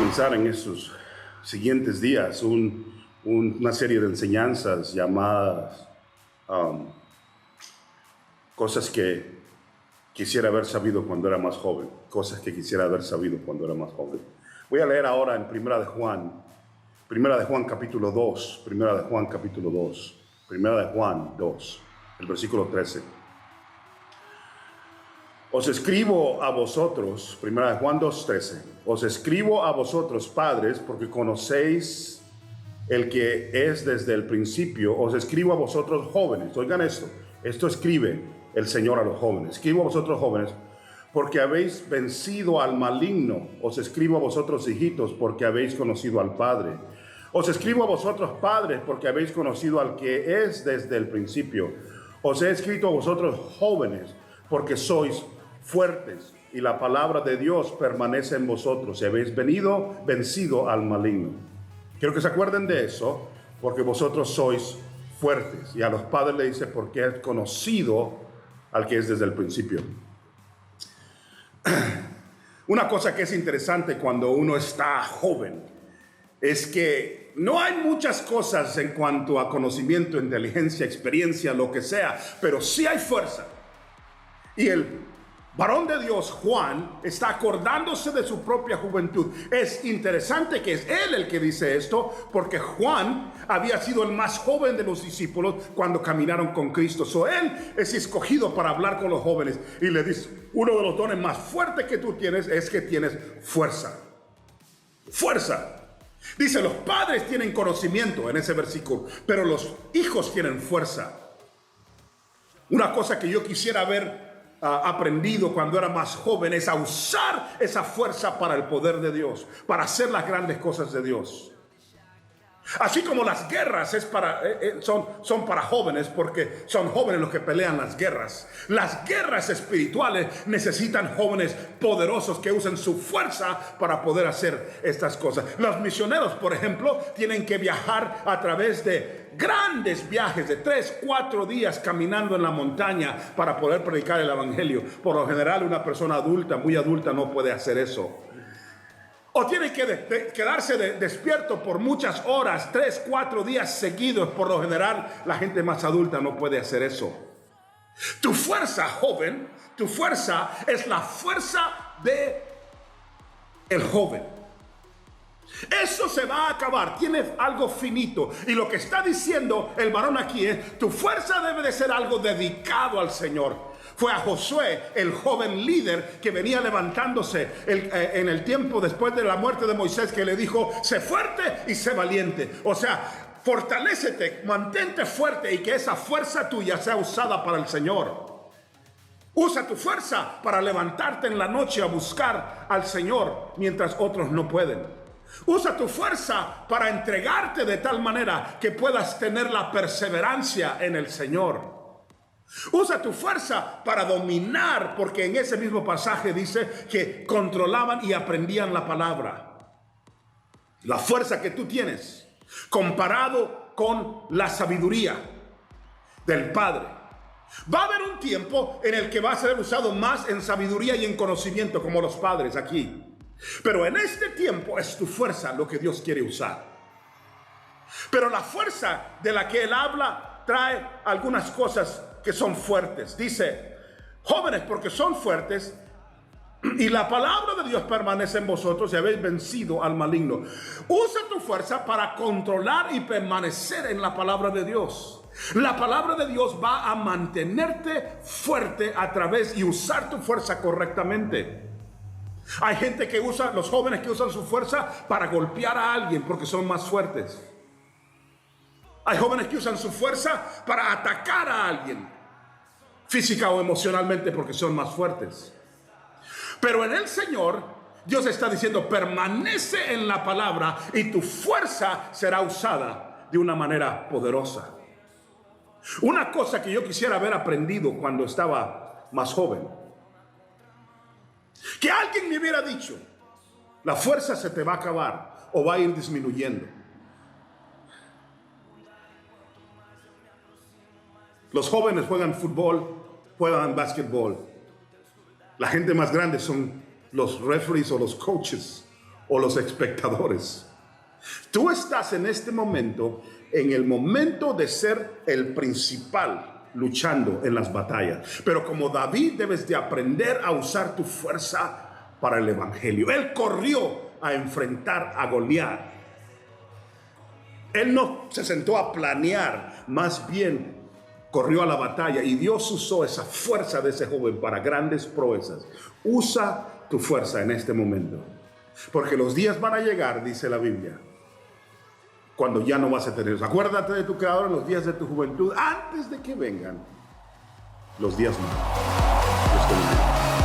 comenzar en estos siguientes días una serie de enseñanzas llamadas cosas que quisiera haber sabido cuando era más joven, cosas que quisiera haber sabido cuando era más joven. Voy a leer ahora en Primera de Juan capítulo 2, Primera de Juan 2, el versículo 13. Os escribo a vosotros, Primera de Juan 2:13, os escribo a vosotros, padres, porque conocéis el que es desde el principio. Os escribo a vosotros, jóvenes. Oigan esto escribe el Señor a los jóvenes. Escribo a vosotros, jóvenes, porque habéis vencido al maligno. Os escribo a vosotros, hijitos, porque habéis conocido al Padre. Os escribo a vosotros, padres, porque habéis conocido al que es desde el principio. Os he escrito a vosotros, jóvenes, porque sois fuertes, y la palabra de Dios permanece en vosotros, y habéis vencido al maligno. Quiero que se acuerden de eso, porque vosotros sois fuertes. Y a los padres le dice, porque he conocido al que es desde el principio. Una cosa que es interesante cuando uno está joven es que no hay muchas cosas en cuanto a conocimiento, inteligencia, experiencia, lo que sea, pero sí hay fuerza. Y el varón de Dios, Juan, está acordándose de su propia juventud. Es interesante que es él el que dice esto, porque Juan había sido el más joven de los discípulos cuando caminaron con Cristo. Él es escogido para hablar con los jóvenes y le dice, uno de los dones más fuertes que tú tienes es que tienes fuerza. Fuerza. Dice, los padres tienen conocimiento en ese versículo, pero los hijos tienen fuerza. Una cosa que yo quisiera haber aprendido cuando era más joven es a usar esa fuerza para el poder de Dios, para hacer las grandes cosas de Dios. Así como las guerras son para jóvenes, porque son jóvenes los que pelean las guerras. Las guerras espirituales necesitan jóvenes poderosos que usen su fuerza para poder hacer estas cosas. Los misioneros, por ejemplo, tienen que viajar a través de grandes viajes de 3-4 días caminando en la montaña para poder predicar el evangelio. Por lo general, una persona adulta, muy adulta, no puede hacer eso. O tiene que quedarse despierto por muchas horas, 3-4 días seguidos. Por lo general, la gente más adulta no puede hacer eso. Tu fuerza, joven, tu fuerza es la fuerza de el joven. Eso se va a acabar, tiene algo finito. Y lo que está diciendo el varón aquí es, tu fuerza debe de ser algo dedicado al Señor. Fue a Josué, el joven líder que venía levantándose en el tiempo después de la muerte de Moisés, que le dijo, sé fuerte y sé valiente. O sea, fortalécete, mantente fuerte y que esa fuerza tuya sea usada para el Señor. Usa tu fuerza para levantarte en la noche a buscar al Señor mientras otros no pueden. Usa tu fuerza para entregarte de tal manera que puedas tener la perseverancia en el Señor. Usa tu fuerza para dominar, porque en ese mismo pasaje dice que controlaban y aprendían la palabra. La fuerza que tú tienes, comparado con la sabiduría del Padre. Va a haber un tiempo en el que va a ser usado más en sabiduría y en conocimiento, como los padres aquí. Pero en este tiempo es tu fuerza lo que Dios quiere usar. Pero la fuerza de la que Él habla trae algunas cosas que son fuertes. Dice, jóvenes, porque son fuertes y la palabra de Dios permanece en vosotros y habéis vencido al maligno. Usa tu fuerza para controlar y permanecer en la palabra de Dios. La palabra de Dios va a mantenerte fuerte a través y usar tu fuerza correctamente. Hay gente que usa, los jóvenes que usan su fuerza para golpear a alguien porque son más fuertes. Hay jóvenes que usan su fuerza para atacar a alguien, física o emocionalmente, porque son más fuertes. Pero en el Señor, Dios está diciendo, permanece en la palabra y tu fuerza será usada de una manera poderosa. Una cosa que yo quisiera haber aprendido cuando estaba más joven, que alguien me hubiera dicho, la fuerza se te va a acabar o va a ir disminuyendo. Los jóvenes juegan fútbol, juegan básquetbol. La gente más grande son los referees o los coaches o los espectadores. Tú estás en este momento, en el momento de ser el principal luchando en las batallas. Pero como David debes de aprender a usar tu fuerza para el evangelio. Él corrió a enfrentar a Goliat. Él no se sentó a planear, más bien corrió a la batalla y Dios usó esa fuerza de ese joven para grandes proezas. Usa tu fuerza en este momento, porque los días van a llegar, dice la Biblia, cuando ya no vas a tener. Acuérdate de tu Creador en los días de tu juventud, antes de que vengan los días malos. Dios te bendiga.